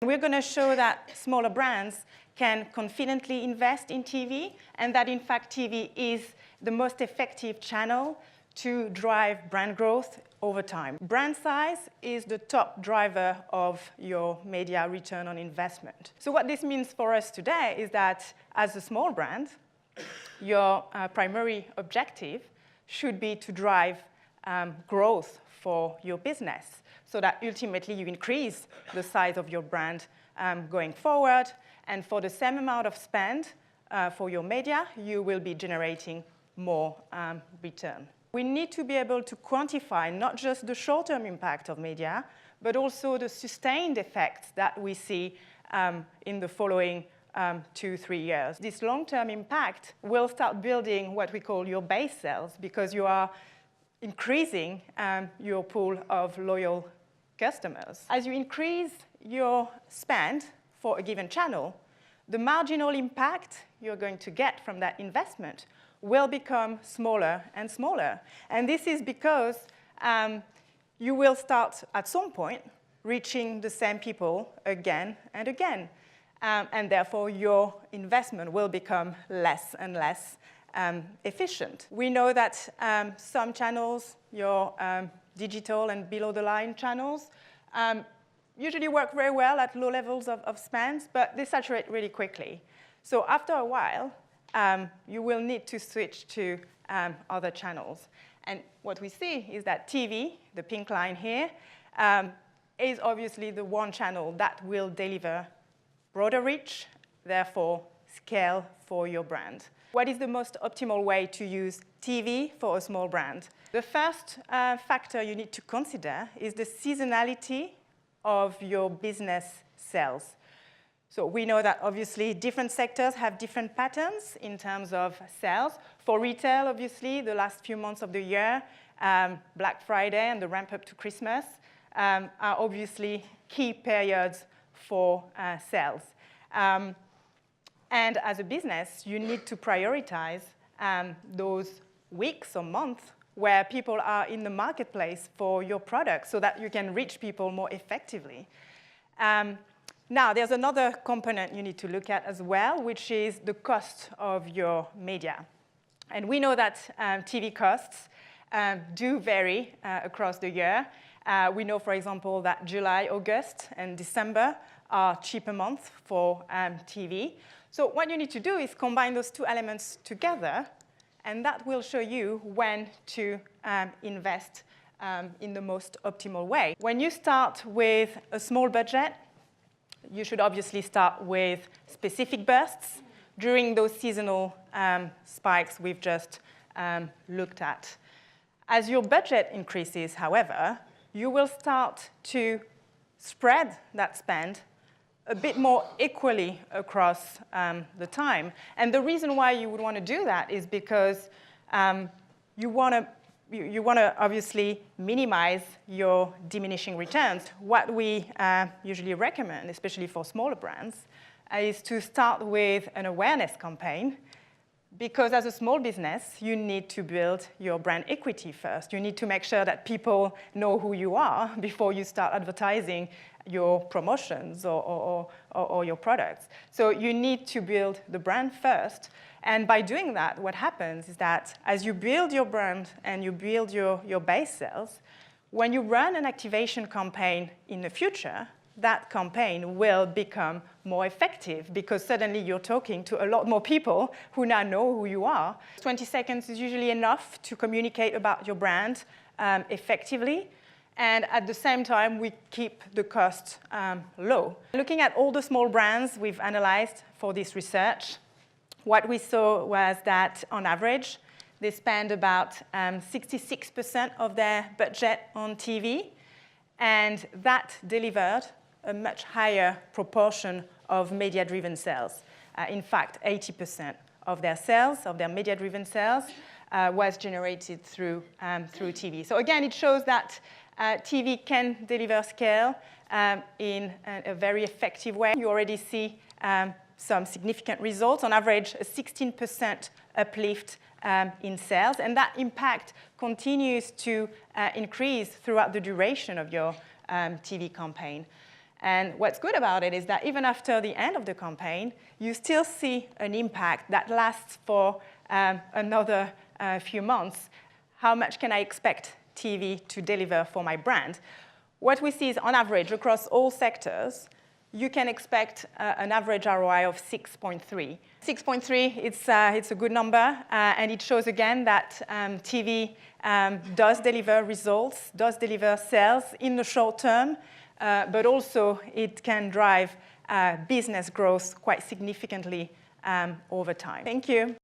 We're going to show that smaller brands can confidently invest in TV, and that in fact TV is the most effective channel to drive brand growth over time. Brand size is the top driver of your media return on investment. So what this means for us today is that as a small brand, your primary objective should be to drive growth for your business, so that ultimately you increase the size of your brand going forward. And for the same amount of spend for your media, you will be generating more return. We need to be able to quantify not just the short-term impact of media, but also the sustained effects that we see in the following 2-3 years. This long-term impact will start building what we call your base sales, because you are increasing your pool of loyal customers. As you increase your spend for a given channel, the marginal impact you're going to get from that investment will become smaller and smaller. And this is because you will start at some point reaching the same people again and again. And therefore, your investment will become less and less efficient. We know that some channels, your digital and below-the-line channels, usually work very well at low levels of spend, but they saturate really quickly. So after a while, you will need to switch to other channels. And what we see is that TV, the pink line here, is obviously the one channel that will deliver broader reach, therefore scale for your brand. What is the most optimal way to use TV for a small brand? The first factor you need to consider is the seasonality of your business sales. So we know that obviously different sectors have different patterns in terms of sales. For retail, obviously, the last few months of the year, Black Friday and the ramp up to Christmas are obviously key periods for sales. And as a business, you need to prioritize those weeks or months where people are in the marketplace for your product so that you can reach people more effectively. Now, there's another component you need to look at as well, which is the cost of your media. And we know that TV costs do vary across the year. We know, for example, that July, August, and December are cheaper months for TV. So what you need to do is combine those two elements together, and that will show you when to invest in the most optimal way. When you start with a small budget, you should obviously start with specific bursts during those seasonal spikes we've just looked at. As your budget increases, however, you will start to spread that spend a bit more equally across the time. And the reason why you would want to do that is because you want to obviously minimize your diminishing returns. What we usually recommend, especially for smaller brands, is to start with an awareness campaign, because as a small business, you need to build your brand equity first. You need to make sure that people know who you are before you start advertising your promotions or your products. So you need to build the brand first. And by doing that, what happens is that as you build your brand and you build your base sales, when you run an activation campaign in the future, that campaign will become more effective, because suddenly you're talking to a lot more people who now know who you are. 20 seconds is usually enough to communicate about your brand effectively. And at the same time, we keep the cost low. Looking at all the small brands we've analyzed for this research, what we saw was that on average, they spend about 66% of their budget on TV, and that delivered a much higher proportion of media-driven sales. In fact, 80% of their sales, of their media-driven sales, was generated through TV. So again, it shows that TV can deliver scale in a very effective way. You already see some significant results. On average, a 16% uplift in sales, and that impact continues to increase throughout the duration of your TV campaign. And what's good about it is that even after the end of the campaign, you still see an impact that lasts for another few months. How much can I expect TV to deliver for my brand? What we see is, on average, across all sectors, you can expect an average ROI of 6.3. 6.3, it's a good number, and it shows again that TV does deliver results, does deliver sales in the short term, but also it can drive business growth quite significantly over time. Thank you.